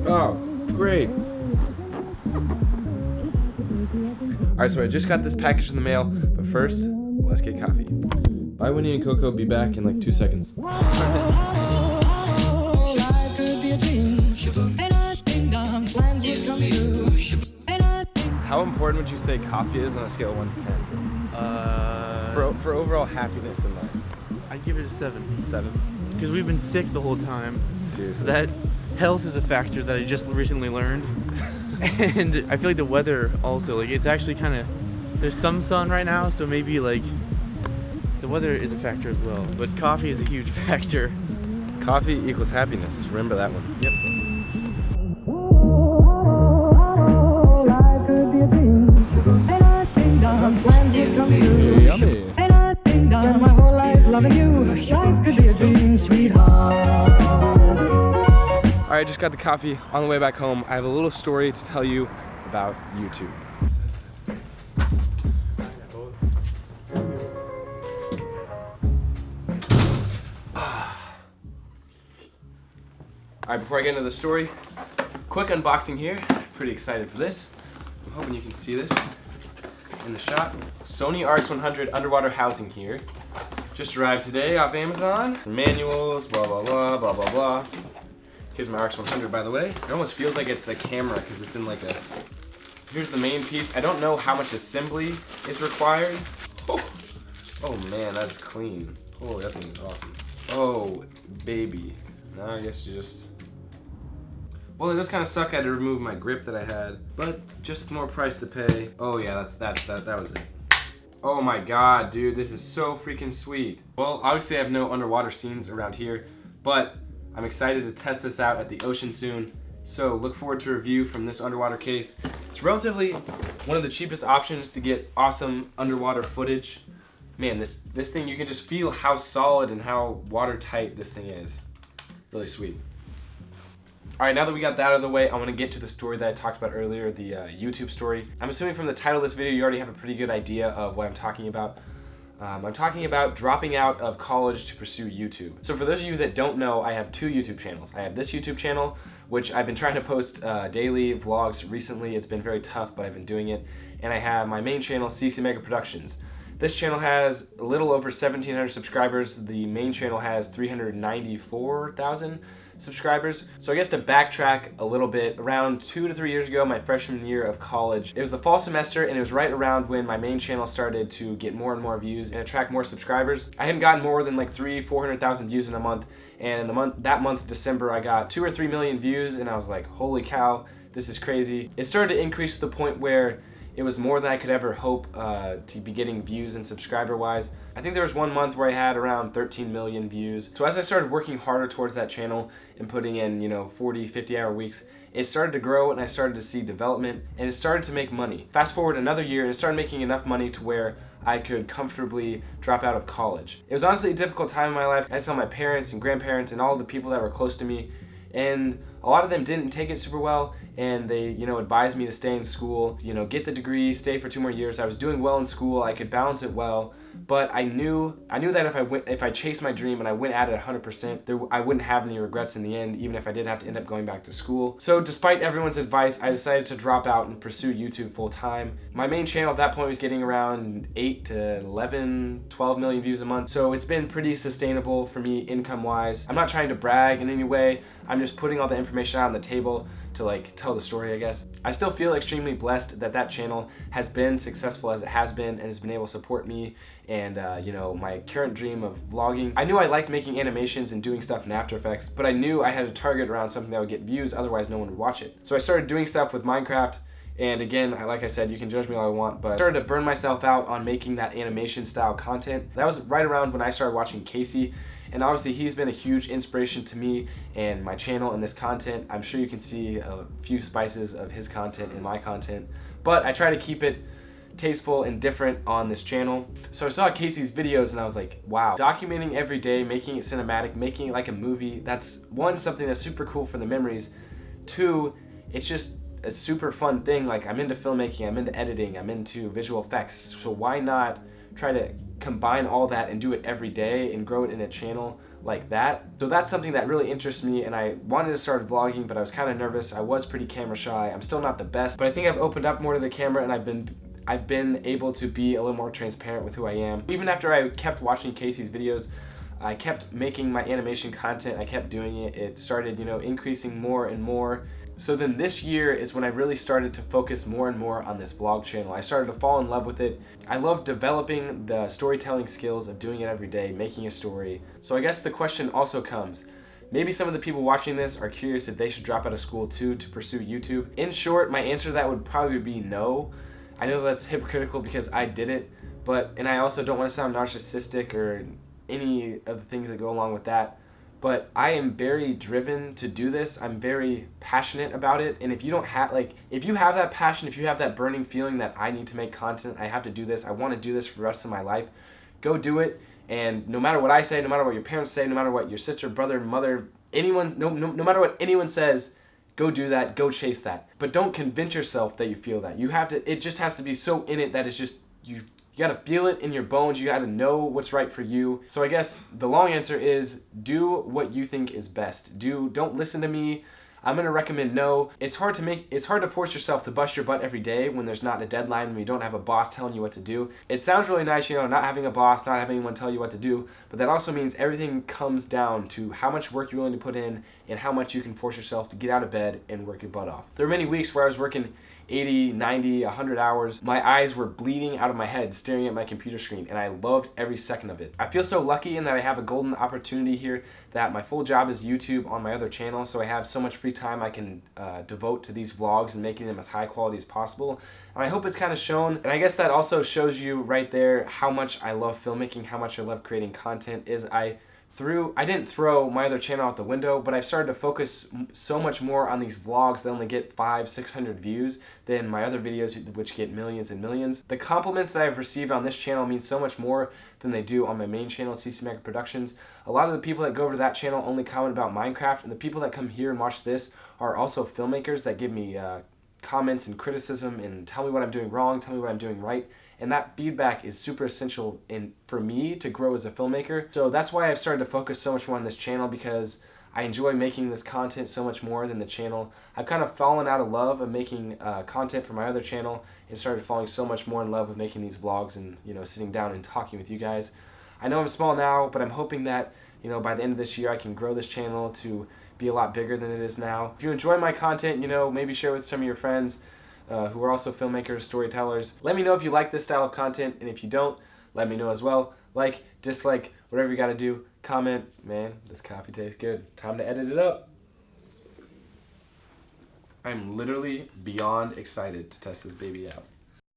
Oh, great. Alright, so I just got this package in the mail, but first, let's get coffee. Bye, Winnie and Coco. Be back in like 2 seconds. How important would you say coffee is on a scale of 1 to 10? For overall happiness in life. I'd give it a 7. 7? Because we've been sick the whole time. Seriously. That health is a factor that I just recently learned. And I feel like the weather also, like, it's actually kind of, there's some sun right now, so maybe like the weather is a factor as well. But coffee is a huge factor. Coffee equals happiness. Remember that one. Yep. Yummy. Alright, just got the coffee. On the way back home, I have a little story to tell you about YouTube. Alright, before I get into the story, quick unboxing here. Pretty excited for this. I'm hoping you can see this in the shot. Sony RX100 underwater housing here. Just arrived today off Amazon. Manuals, blah, blah, blah, blah, blah, blah. Here's my RX100, by the way. It almost feels like it's a camera because it's in like a... Here's the main piece. I don't know how much assembly is required. Oh man, that's clean. Oh, that thing is awesome. Oh, baby. Now I guess you just... Well, it does kind of suck. I had to remove my grip that I had, but just more price to pay. Oh yeah, that was it. Oh my god, dude, this is so freaking sweet. Well, obviously I have no underwater scenes around here, but I'm excited to test this out at the ocean soon. So look forward to a review from this underwater case. It's relatively one of the cheapest options to get awesome underwater footage. Man, this thing, you can just feel how solid and how watertight this thing is. Really sweet. Alright, now that we got that out of the way, I want to get to the story that I talked about earlier, the YouTube story. I'm assuming from the title of this video you already have a pretty good idea of what I'm talking about. I'm talking about dropping out of college to pursue YouTube. So for those of you that don't know, I have 2 YouTube channels. I have this YouTube channel, which I've been trying to post daily vlogs recently. It's been very tough, but I've been doing it. And I have my main channel, CC Mega Productions. This channel has a little over 1,700 subscribers. The main channel has 394,000 subscribers. So I guess to backtrack a little bit, around 2 to 3 years ago, my freshman year of college, it was the fall semester, and it was right around when my main channel started to get more and more views and attract more subscribers. I hadn't gotten more than like 300,000-400,000 views in a month, and that month, December, I got 2 or 3 million views, and I was like, holy cow, this is crazy. It started to increase to the point where it was more than I could ever hope to be getting views and subscriber-wise. I think there was one month where I had around 13 million views. So as I started working harder towards that channel and putting in, 40, 50-hour weeks, it started to grow and I started to see development and it started to make money. Fast forward another year and it started making enough money to where I could comfortably drop out of college. It was honestly a difficult time in my life. I had to tell my parents and grandparents and all the people that were close to me, and a lot of them didn't take it super well, and they, advised me to stay in school, get the degree, stay for 2 more years. I was doing well in school, I could balance it well, but I knew that if I chased my dream and I went at it 100%, I wouldn't have any regrets in the end, even if I did have to end up going back to school. So despite everyone's advice, I decided to drop out and pursue YouTube full time. My main channel at that point was getting around 8 to 11, 12 million views a month, so it's been pretty sustainable for me income-wise. I'm not trying to brag in any way, I'm just putting all the information out on the table to tell the story, I guess. I still feel extremely blessed that channel has been successful as it has been and has been able to support me and my current dream of vlogging. I knew I liked making animations and doing stuff in After Effects, but I knew I had to target around something that would get views, otherwise no one would watch it. So I started doing stuff with Minecraft, and again, like I said, you can judge me all I want, but I started to burn myself out on making that animation style content. That was right around when I started watching Casey, and obviously he's been a huge inspiration to me and my channel and this content. I'm sure you can see a few spices of his content in my content, but I try to keep it tasteful and different on this channel. So I saw Casey's videos and I was like, wow, documenting every day, making it cinematic, making it like a movie, that's one, something that's super cool for the memories. 2, it's just a super fun thing. Like, I'm into filmmaking, I'm into editing, I'm into visual effects, so why not try to combine all that and do it every day and grow it in a channel like that. So that's something that really interests me, and I wanted to start vlogging, but I was kind of nervous. I was pretty camera shy. I'm still not the best, but I think I've opened up more to the camera, and I've been able to be a little more transparent with who I am. Even after I kept watching Casey's videos, I kept making my animation content, I kept doing it. It started, increasing more and more. So then this year is when I really started to focus more and more on this vlog channel. I started to fall in love with it. I love developing the storytelling skills of doing it every day, making a story. So I guess the question also comes, maybe some of the people watching this are curious if they should drop out of school too to pursue YouTube. In short, my answer to that would probably be no. I know that's hypocritical because I did it, and I also don't want to sound narcissistic or any of the things that go along with that. But I am very driven to do this. I'm very passionate about it. And if you don't have, if you have that passion, if you have that burning feeling that I need to make content, I have to do this, I want to do this for the rest of my life, go do it. And no matter what I say, no matter what your parents say, no matter what your sister, brother, mother, anyone, no matter what anyone says, go do that, go chase that. But don't convince yourself that you feel that. You have to, it just has to be so in it that it's just, you gotta feel it in your bones. You gotta know what's right for you. So I guess the long answer is do what you think is best. Don't listen to me. I'm gonna recommend no. It's hard to force yourself to bust your butt every day when there's not a deadline, when you don't have a boss telling you what to do. It sounds really nice, not having a boss, not having anyone tell you what to do, but that also means everything comes down to how much work you're willing to put in and how much you can force yourself to get out of bed and work your butt off. There were many weeks where I was working 80, 90, 100 hours. My eyes were bleeding out of my head staring at my computer screen, and I loved every second of it. I feel so lucky in that I have a golden opportunity here, that my full job is YouTube on my other channel, so I have so much free time I can devote to these vlogs and making them as high quality as possible. And I hope it's kind of shown, and I guess that also shows you right there how much I love filmmaking, how much I love creating content. I didn't throw my other channel out the window, but I've started to focus so much more on these vlogs that only get 500-600 views than my other videos, which get millions and millions. The compliments that I've received on this channel mean so much more than they do on my main channel, CC Mega Productions. A lot of the people that go over to that channel only comment about Minecraft, and the people that come here and watch this are also filmmakers that give me comments and criticism and tell me what I'm doing wrong, tell me what I'm doing right. And that feedback is super essential for me to grow as a filmmaker. So that's why I've started to focus so much more on this channel, because I enjoy making this content so much more than the channel. I've kind of fallen out of love of making content for my other channel and started falling so much more in love with making these vlogs and sitting down and talking with you guys. I know I'm small now, but I'm hoping that by the end of this year I can grow this channel to be a lot bigger than it is now. If you enjoy my content, maybe share with some of your friends who are also filmmakers, storytellers. Let me know if you like this style of content, and if you don't, let me know as well. Like, dislike, whatever you gotta do. Comment. Man, this coffee tastes good. Time to edit it up. I'm literally beyond excited to test this baby out.